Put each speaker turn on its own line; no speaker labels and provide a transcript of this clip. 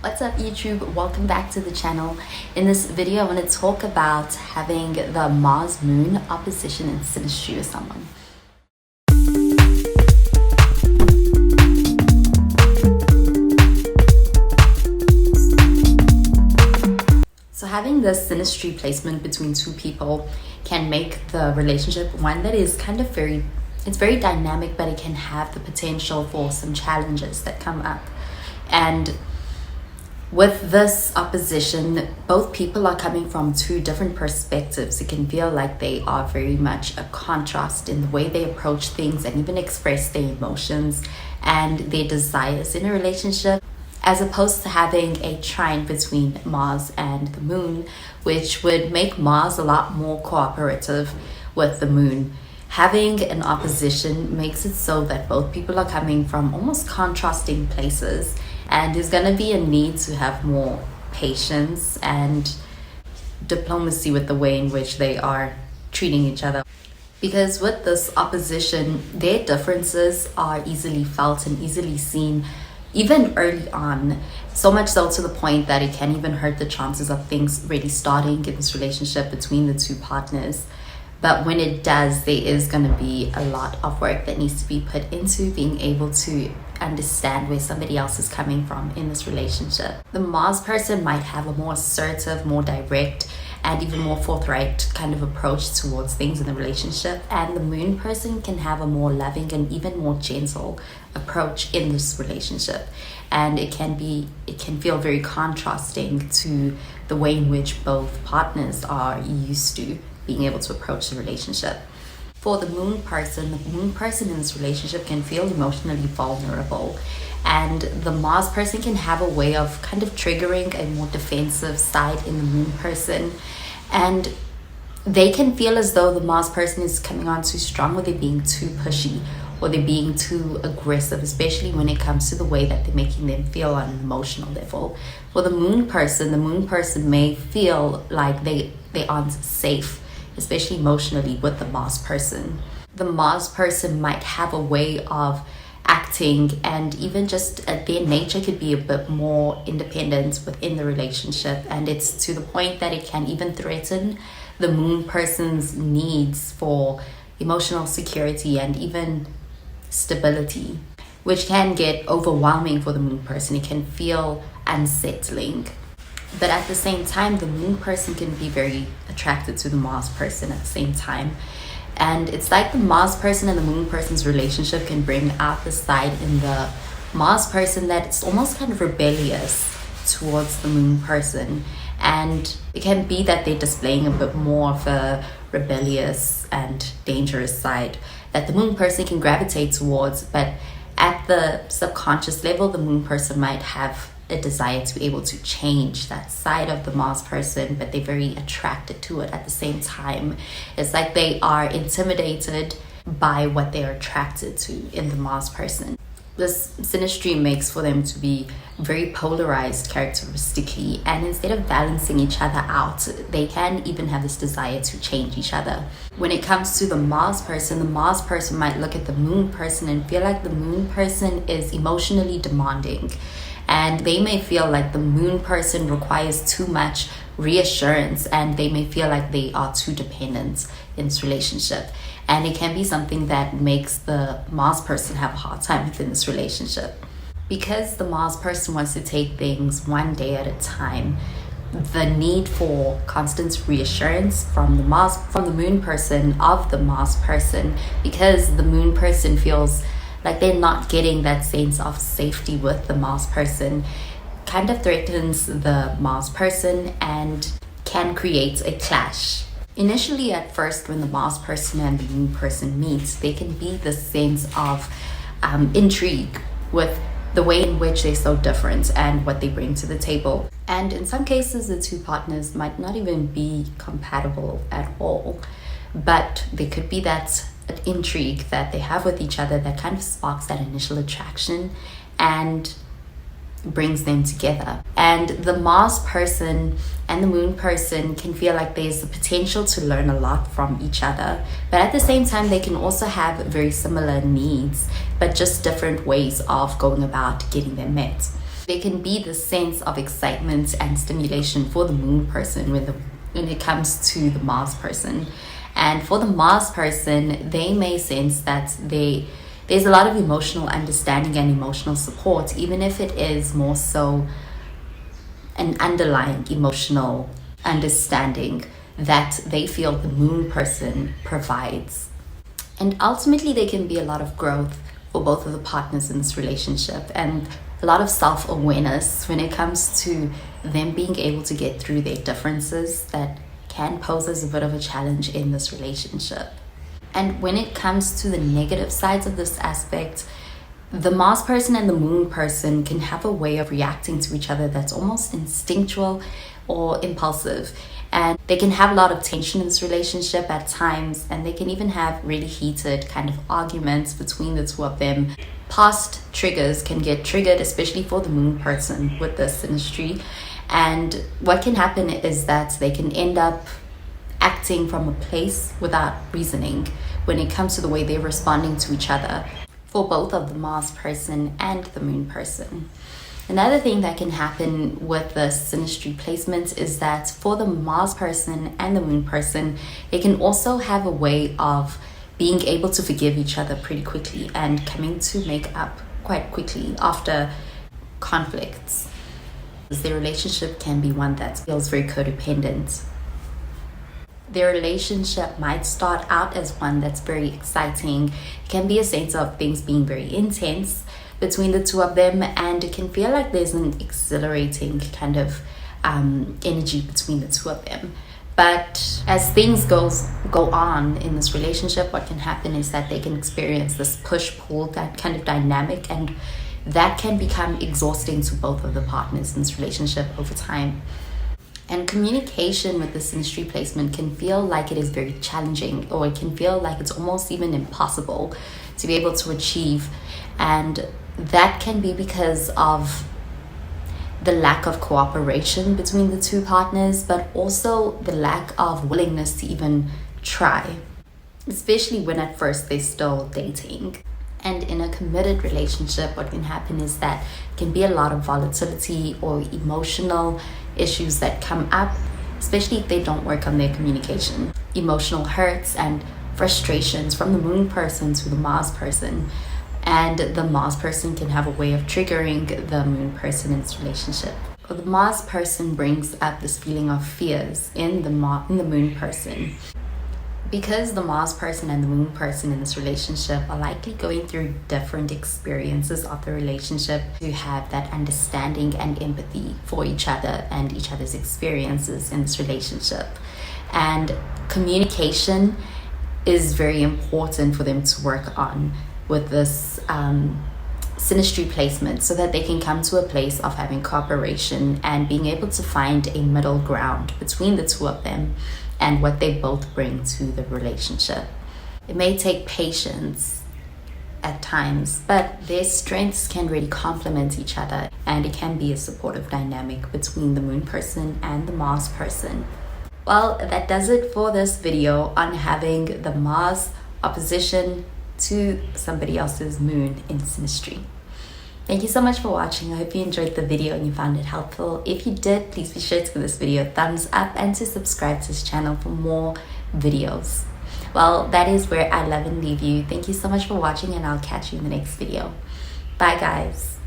What's up YouTube? Welcome back to the channel. In this video, I want to talk about having the Mars-Moon opposition in synastry with someone. So having this synastry placement between two people can make the relationship one that is kind of very dynamic, but it can have the potential for some challenges that come up. And with this opposition, both people are coming from two different perspectives. It can feel like they are very much a contrast in the way they approach things and even express their emotions and their desires in a relationship, as opposed to having a trine between Mars and the Moon, which would make Mars a lot more cooperative with the Moon. Having an opposition makes it so that both people are coming from almost contrasting places, and there's going to be a need to have more patience and diplomacy with the way in which they are treating each other. Because with this opposition, their differences are easily felt and easily seen even early on, so much so to the point that it can even hurt the chances of things really starting in this relationship between the two partners. But when it does, there is going to be a lot of work that needs to be put into being able to understand where somebody else is coming from in this relationship. The Mars person might have a more assertive, more direct, and even more forthright kind of approach towards things in the relationship. And the Moon person can have a more loving and even more gentle approach in this relationship. And it can feel very contrasting to the way in which both partners are used to being able to approach the relationship. For the Moon person in this relationship can feel emotionally vulnerable, and the Mars person can have a way of kind of triggering a more defensive side in the Moon person, and they can feel as though the Mars person is coming on too strong, or they're being too pushy, or they're being too aggressive, especially when it comes to the way that they're making them feel on an emotional level. For the Moon person may feel like they aren't safe, especially emotionally, with the Mars person. The Mars person might have a way of acting, and even just their nature could be a bit more independent within the relationship, and it's to the point that it can even threaten the Moon person's needs for emotional security and even stability, which can get overwhelming for the Moon person. It can feel unsettling. But at the same time, the Moon person can be very attracted to the Mars person at the same time. And it's like the Mars person and the Moon person's relationship can bring out the side in the Mars person that it's almost kind of rebellious towards the Moon person. And it can be that they're displaying a bit more of a rebellious and dangerous side that the Moon person can gravitate towards. But at the subconscious level, the Moon person might have a desire to be able to change that side of the Mars person, but they're very attracted to it at the same time. It's like they are intimidated by what they're attracted to in the Mars person. This synastry makes for them to be very polarized characteristically, and instead of balancing each other out, they can even have this desire to change each other. When it comes to the Mars person might look at the Moon person and feel like the Moon person is emotionally demanding, and they may feel like the Moon person requires too much reassurance, and they may feel like they are too dependent in this relationship. And it can be something that makes the Mars person have a hard time within this relationship. Because the Mars person wants to take things one day at a time, the need for constant reassurance from the Moon person of the Mars person, because the Moon person feels like they're not getting that sense of safety with the Mars person, kind of threatens the Mars person and can create a clash. Initially, at first, when the Mars person and the Moon person meet, there can be this sense of intrigue with the way in which they're so different and what they bring to the table. And in some cases, the two partners might not even be compatible at all, but there could be that intrigue that they have with each other that kind of sparks that initial attraction and brings them together. And the Mars person and the Moon person can feel like there's the potential to learn a lot from each other, but at the same time they can also have very similar needs, but just different ways of going about getting them met. There can be this sense of excitement and stimulation for the moon person when it comes to the Mars person. And for the Mars person, they may sense that there's a lot of emotional understanding and emotional support, even if it is more so an underlying emotional understanding that they feel the moon person provides. And ultimately, there can be a lot of growth for both of the partners in this relationship, and a lot of self-awareness when it comes to them being able to get through their differences that can pose as a bit of a challenge in this relationship. And when it comes to the negative sides of this aspect, the Mars person and the moon person can have a way of reacting to each other that's almost instinctual or impulsive. And they can have a lot of tension in this relationship at times, and they can even have really heated kind of arguments between the two of them. Past triggers can get triggered, especially for the moon person with this SYNASTRY. And what can happen is that they can end up acting from a place without reasoning when it comes to the way they're responding to each other, for both of the Mars person and the moon person. Another thing that can happen with the SYNASTRY placements is that for the Mars person and the moon person, they can also have a way of being able to forgive each other pretty quickly and coming to make up quite quickly after conflicts. Their relationship can be one that feels very codependent. Their relationship might start out as one that's very exciting. It can be a sense of things being very intense between the two of them, and it can feel like there's an exhilarating kind of energy between the two of them. But as things go on in this relationship, what can happen is that they can experience this push-pull, that kind of dynamic, and that can become exhausting to both of the partners in this relationship over time. And communication with the SYNASTRY placement can feel like it is very challenging, or it can feel like it's almost even impossible to be able to achieve. And that can be because of the lack of cooperation between the two partners, but also the lack of willingness to even try, especially when at first they're still dating. And in a committed relationship, what can happen is that can be a lot of volatility or emotional issues that come up, especially if they don't work on their communication. Emotional hurts and frustrations from the moon person to the Mars person. And the Mars person can have a way of triggering the moon person in this relationship. Well, the Mars person brings up this feeling of fears in the moon person. Because the Mars person and the moon person in this relationship are likely going through different experiences of the relationship, to have that understanding and empathy for each other and each other's experiences in this relationship. And communication is very important for them to work on with this SYNASTRY placement, so that they can come to a place of having cooperation and being able to find a middle ground between the two of them and what they both bring to the relationship. It may take patience at times, but their strengths can really complement each other, and it can be a supportive dynamic between the moon person and the Mars person. Well, that does it for this video on having the Mars opposition to somebody else's moon in SYNASTRY. Thank you so much for watching. I hope you enjoyed the video and you found it helpful. If you did, please be sure to give this video a thumbs up and to subscribe to this channel for more videos. Well, that is where I love and leave you. Thank you so much for watching, and I'll catch you in the next video. Bye guys.